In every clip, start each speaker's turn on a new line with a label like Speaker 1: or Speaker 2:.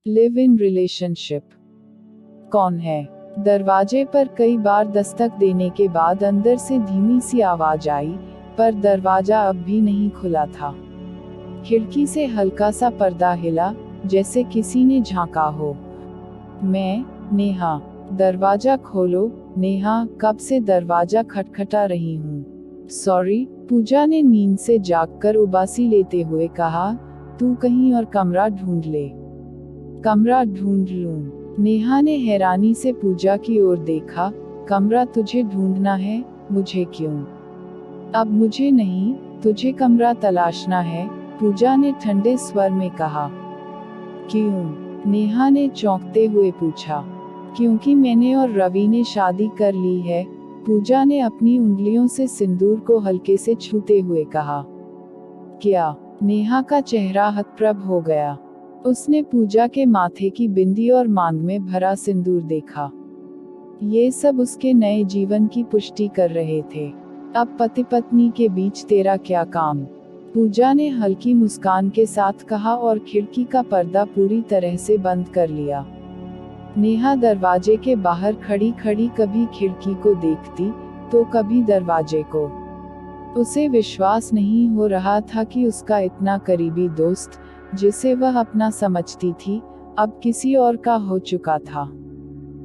Speaker 1: Live in relationship. कौन है? दरवाजे पर कई बार दस्तक देने के बाद अंदर से धीमी सी आवाज आई, पर दरवाजा अब भी नहीं खुला था। खिड़की से हल्का सा पर्दा हिला, जैसे किसी ने झांका हो। मैं, नेहा। दरवाजा खोलो, नेहा। कब से दरवाजा खटखटा रही हूँ। सॉरी, पूजा ने नींद से जागकर उबासी लेते हुए कहा। तू कहीं और कमरा ढूंढ ले। कमरा ढूंढ लूं? नेहा ने हैरानी से पूजा की ओर देखा। कमरा तुझे ढूंढना है? मुझे क्यों? अब मुझे नहीं, तुझे कमरा तलाशना है, पूजा ने ठंडे स्वर में कहा। क्यों? नेहा ने चौंकते हुए पूछा। क्योंकि मैंने और रवि ने शादी कर ली है, पूजा ने अपनी उंगलियों से सिंदूर को हल्के से छूते हुए कहा। क्या? नेहा का चेहरा हतप्रभ हो गया। उसने पूजा के माथे की बिंदी और मांग में भरा सिंदूर देखा। ये सब उसके नए जीवन की पुष्टि कर रहे थे। अब पति पत्नी के बीच तेरा क्या काम? पूजा ने हल्की मुस्कान के साथ कहा और खिड़की का पर्दा पूरी तरह से बंद कर लिया। नेहा दरवाजे के बाहर खड़ी खड़ी कभी खिड़की को देखती, तो कभी दरवाजे को। उसे विश्वास नहीं हो रहा था कि उसका इतना करीबी दोस्त, जिसे वह अपना समझती थी, अब किसी और का हो चुका था।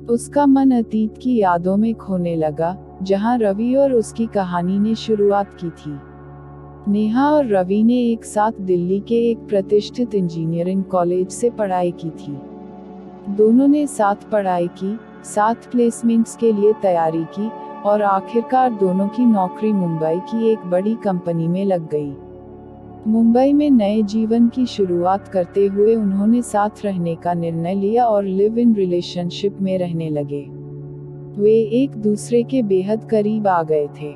Speaker 1: उसका मन अतीत की यादों में खोने लगा, जहां रवि और उसकी कहानी ने शुरुआत की थी। नेहा और रवि ने एक साथ दिल्ली के एक प्रतिष्ठित इंजीनियरिंग कॉलेज से पढ़ाई की थी। दोनों ने साथ पढ़ाई की, साथ प्लेसमेंट्स के लिए तैयारी की, और आखिरकार दोनों की नौकरी मुंबई की एक बड़ी कंपनी में लग गई। मुंबई में नए जीवन की शुरुआत करते हुए उन्होंने साथ रहने का निर्णय लिया और लिव इन रिलेशनशिप में रहने लगे। वे एक दूसरे के बेहद करीब आ गए थे।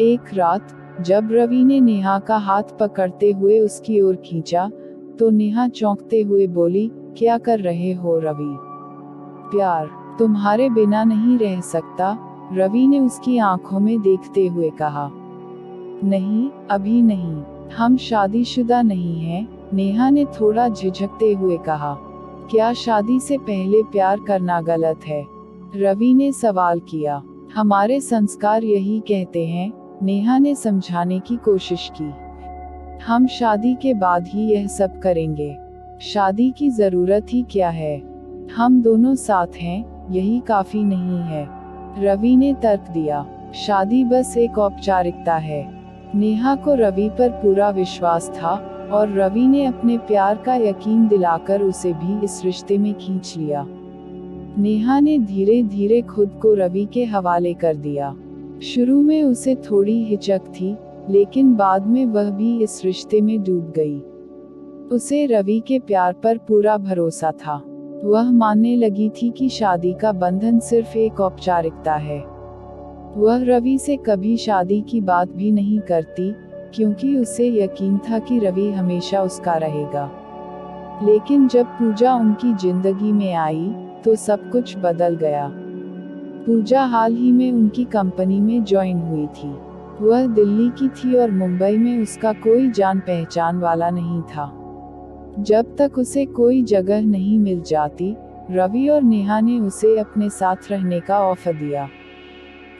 Speaker 1: एक रात, जब रवि ने नेहा का हाथ पकड़ते हुए उसकी ओर खींचा, तो नेहा चौंकते हुए बोली, क्या कर रहे हो रवि? प्यार, तुम्हारे बिना नहीं रह सकता, रवि ने उसकी आंखों में देखते हुए कहा। नहीं, अभी नहीं, हम शादीशुदा नहीं हैं, नेहा ने थोड़ा झिझकते हुए कहा। क्या शादी से पहले प्यार करना गलत है? रवि ने सवाल किया। हमारे संस्कार यही कहते हैं, नेहा ने समझाने की कोशिश की। हम शादी के बाद ही यह सब करेंगे। शादी की जरूरत ही क्या है? हम दोनों साथ हैं, यही काफी नहीं है, रवि ने तर्क दिया। शादी बस एक औपचारिकता है। नेहा को रवि पर पूरा विश्वास था, और रवि ने अपने प्यार का यकीन दिलाकर उसे भी इस रिश्ते में खींच लिया। नेहा ने धीरे धीरे खुद को रवि के हवाले कर दिया। शुरू में उसे थोड़ी हिचक थी, लेकिन बाद में वह भी इस रिश्ते में डूब गई। उसे रवि के प्यार पर पूरा भरोसा था। वह मानने लगी थी कि शादी का बंधन सिर्फ एक औपचारिकता है। वह रवि से कभी शादी की बात भी नहीं करती, क्योंकि उसे यकीन था कि रवि हमेशा उसका रहेगा। लेकिन जब पूजा उनकी जिंदगी में आई, तो सब कुछ बदल गया। पूजा हाल ही में उनकी कंपनी में ज्वाइन हुई थी। वह दिल्ली की थी और मुंबई में उसका कोई जान पहचान वाला नहीं था। जब तक उसे कोई जगह नहीं मिल जाती, रवि और नेहा ने उसे अपने साथ रहने का ऑफर दिया।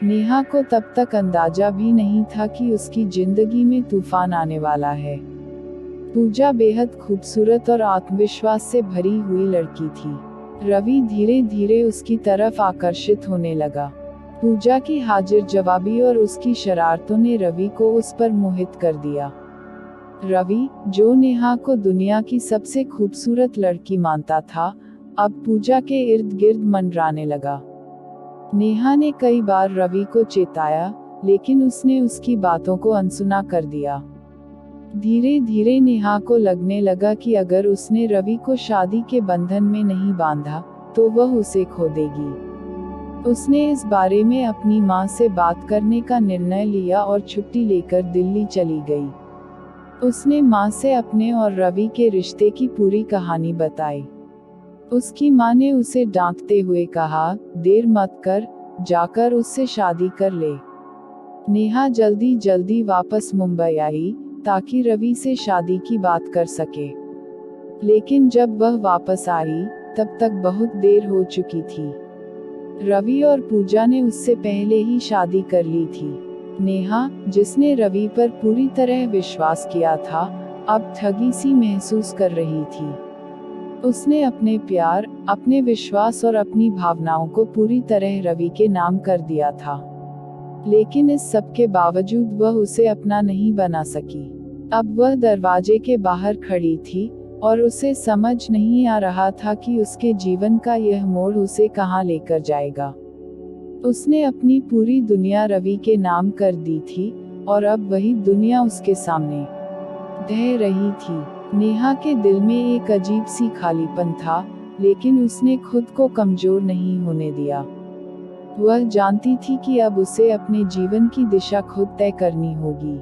Speaker 1: नेहा को तब तक अंदाजा भी नहीं था कि उसकी जिंदगी में तूफान आने वाला है। पूजा बेहद खूबसूरत और आत्मविश्वास से भरी हुई लड़की थी। रवि धीरे धीरे उसकी तरफ आकर्षित होने लगा। पूजा की हाजिर जवाबी और उसकी शरारतों ने रवि को उस पर मोहित कर दिया। रवि, जो नेहा को दुनिया की सबसे खूबसूरत लड़की मानता था, अब पूजा के इर्द गिर्द मंडराने लगा। नेहा ने कई बार रवि को चेताया, लेकिन उसने उसकी बातों को अनसुना कर दिया। धीरे धीरे नेहा को लगने लगा कि अगर उसने रवि को शादी के बंधन में नहीं बांधा, तो वह उसे खो देगी। उसने इस बारे में अपनी माँ से बात करने का निर्णय लिया और छुट्टी लेकर दिल्ली चली गई। उसने माँ से अपने और रवि के रिश्ते की पूरी कहानी बताई। उसकी माँ ने उसे डांटते हुए कहा, देर मत कर, जाकर उससे शादी कर ले। नेहा जल्दी जल्दी वापस मुंबई आई, ताकि रवि से शादी की बात कर सके। लेकिन जब वह वापस आई, तब तक बहुत देर हो चुकी थी। रवि और पूजा ने उससे पहले ही शादी कर ली थी। नेहा, जिसने रवि पर पूरी तरह विश्वास किया था, अब ठगी सी महसूस कर रही थी। उसने अपने प्यार, अपने विश्वास और अपनी भावनाओं को पूरी तरह रवि के नाम कर दिया था। लेकिन इस सब के बावजूद वह उसे अपना नहीं बना सकी। अब वह दरवाजे के बाहर खड़ी थी और उसे समझ नहीं आ रहा था कि उसके जीवन का यह मोड़ उसे कहां लेकर जाएगा। उसने अपनी पूरी दुनिया रवि के नाम कर दी थी और अब वही दुनिया उसके सामने ढह रही थी। नेहा के दिल में एक अजीब सी खालीपन था, लेकिन उसने खुद को कमजोर नहीं होने दिया। वह जानती थी कि अब उसे अपने जीवन की दिशा खुद तय करनी होगी।